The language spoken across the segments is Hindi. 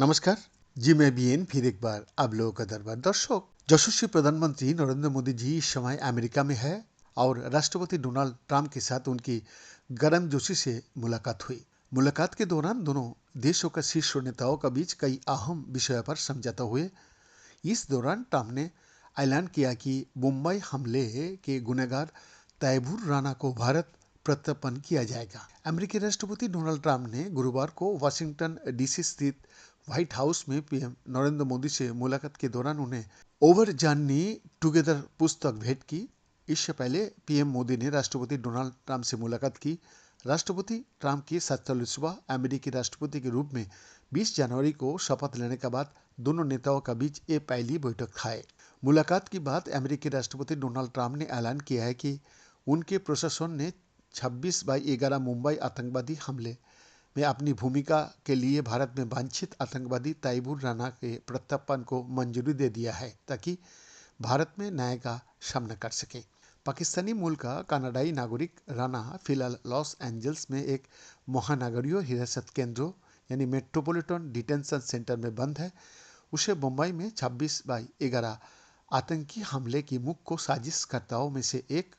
नमस्कार जी। मैं बीएन फिर एक बार आप लोगों का दरबार। दर्शक, यशस्वी प्रधानमंत्री नरेंद्र मोदी जी इस समय अमेरिका में है और राष्ट्रपति डोनाल्ड ट्रंप के साथ उनकी गर्मजोशी से मुलाकात हुई। मुलाकात के दौरान दोनों देशों का शीर्ष नेताओं के बीच कई अहम विषयों पर समझौता हुए। इस दौरान ट्रंप ने ऐलान किया कि मुंबई हमले के गुनहगार तैमूर राणा को भारत प्रत्यर्पण किया जाएगा। अमेरिकी राष्ट्रपति डोनाल्ड ट्रंप ने गुरुवार को वाशिंगटन डीसी स्थित व्हाइट हाउस में पीएम नरेंद्र मोदी से मुलाकात के दौरान उन्हें ओवर जर्नी टुगेदर पुस्तक भेंट की। इससे पहले पीएम मोदी ने राष्ट्रपति डोनाल्ड ट्रंप से मुलाकात की। राष्ट्रपति ट्रंप की 47वां अमेरिकी राष्ट्रपति के रूप में 20 जनवरी को शपथ लेने के बाद दोनों नेताओं के बीच ये पहली बैठक है। मुलाकात के बाद अमेरिकी राष्ट्रपति डोनाल्ड ट्रंप ने ऐलान किया है कि उनके प्रशासन ने 26/11 मुंबई आतंकवादी हमले में अपनी भूमिका के लिए भारत में वांछित आतंकवादी तैमूर राणा के प्रत्यर्पण को मंजूरी दे दिया है ताकि भारत में न्याय का सामना कर सके। पाकिस्तानी मूल का कनाडाई नागरिक राणा फिलहाल लॉस एंजल्स में एक महानगरीय हिरासत केंद्र यानी मेट्रोपॉलिटन डिटेंशन सेंटर में बंद है। उसे मुंबई में 26/11 आतंकी हमले की मुख्य साजिशकर्ताओं में से एक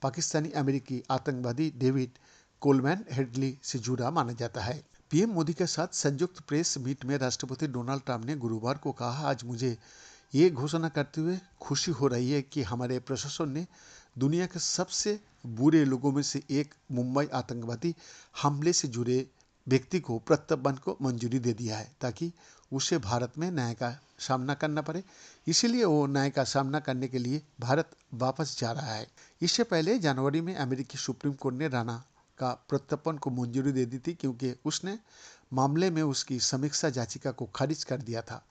पाकिस्तानी अमेरिकी आतंकवादी डेविड कोलमैन हेडली से जुड़ा माना जाता है। पीएम मोदी के साथ संयुक्त प्रेस मीट में राष्ट्रपति डोनाल्ड ट्रंप ने गुरुवार को कहा, आज मुझे ये घोषणा करते हुए खुशी हो रही है कि हमारे प्रशासन ने दुनिया के सबसे बुरे लोगों में से एक मुंबई आतंकवादी हमले से जुड़े व्यक्ति को प्रत्यर्पण को मंजूरी दे दिया है ताकि उसे भारत में न्याय का सामना करना पड़े। इसीलिए वो न्याय का सामना करने के लिए भारत वापस जा रहा है। इससे पहले जनवरी में अमेरिकी सुप्रीम कोर्ट ने राणा का प्रत्यर्पण को मंजूरी दे दी थी क्योंकि उसने मामले में उसकी समीक्षा याचिका को खारिज कर दिया था।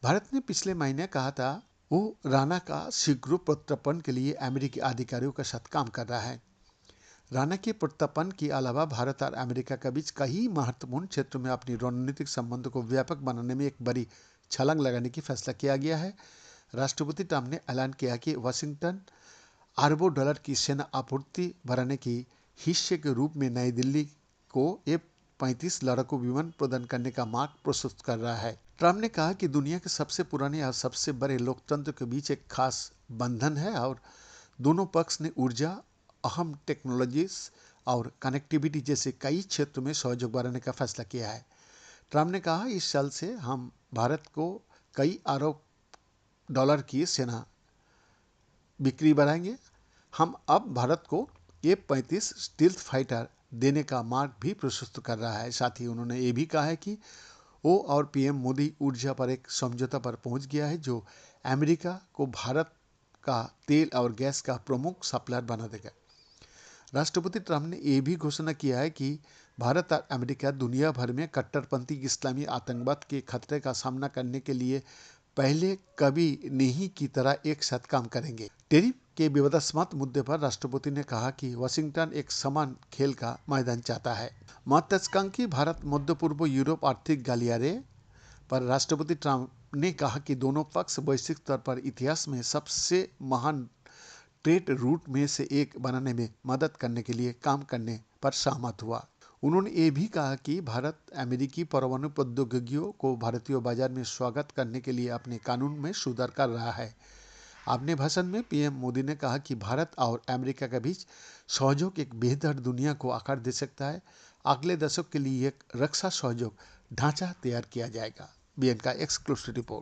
भारत ने पिछले महीने कहा था वो राणा का शीघ्र प्रत्यर्पण के लिए अमेरिकी अधिकारियों के साथ काम कर रहा है। राणा के प्रत्यर्पण के अलावा भारत और अमेरिका के बीच कई महत्वपूर्ण क्षेत्रों में अपनी रणनीतिक संबंध को व्यापक बनाने में एक बड़ी छलांग लगाने की फैसला किया गया है। राष्ट्रपति ट्रंप ने ऐलान किया कि वाशिंगटन अरबों डॉलर की सेना आपूर्ति बढ़ाने की हिस्से के रूप में नई दिल्ली को F-35 लड़ाकू विमान प्रदान करने का मार्ग प्रशस्त कर रहा है। ट्रंप ने कहा कि दुनिया के सबसे पुराने और सबसे बड़े लोकतंत्र के बीच एक खास बंधन है और दोनों पक्ष ने ऊर्जा, अहम टेक्नोलॉजीज और कनेक्टिविटी जैसे कई क्षेत्रों में सहयोग बढ़ाने का फैसला किया है। ट्रंप ने कहा, इस साल से हम भारत को कई अरब डॉलर की सेना बिक्री बढ़ाएंगे। हम अब भारत को F-35 स्टील्थ फाइटर देने का मार्ग भी प्रशस्त कर रहा है। साथ ही उन्होंने ये भी कहा है कि वो और पीएम मोदी ऊर्जा पर एक समझौता पर पहुंच गया है जो अमेरिका को भारत का तेल और गैस का प्रमुख सप्लायर बना देगा। राष्ट्रपति ट्रंप ने यह भी घोषणा किया है कि भारत और अमेरिका दुनिया भर में कट्टरपंथी इस्लामी आतंकवाद के खतरे का सामना करने के लिए पहले कभी नहीं की तरह एक साथ काम करेंगे। टैरिफ के विवादास्पद मुद्दे पर राष्ट्रपति ने कहा कि वाशिंगटन एक समान खेल का मैदान चाहता है। महत्वाकांक्षी भारत मध्य पूर्व यूरोप आर्थिक गलियारे पर राष्ट्रपति ट्रंप ने कहा कि दोनों पक्ष वैश्विक स्तर पर इतिहास में सबसे महान ट्रेड रूट में से एक बनाने में मदद करने के लिए काम करने पर सहमत हुआ। उन्होंने ये भी कहा कि भारत अमेरिकी परमाणु प्रौद्योगिकियों को भारतीय बाजार में स्वागत करने के लिए अपने कानून में सुधार कर रहा है। अपने भाषण में पीएम मोदी ने कहा कि भारत और अमेरिका के बीच सहयोग एक बेहतर दुनिया को आकार दे सकता है। अगले दशक के लिए एक रक्षा सहयोग ढांचा तैयार किया जाएगा। बीएन का एक्सक्लूसिव रिपोर्ट।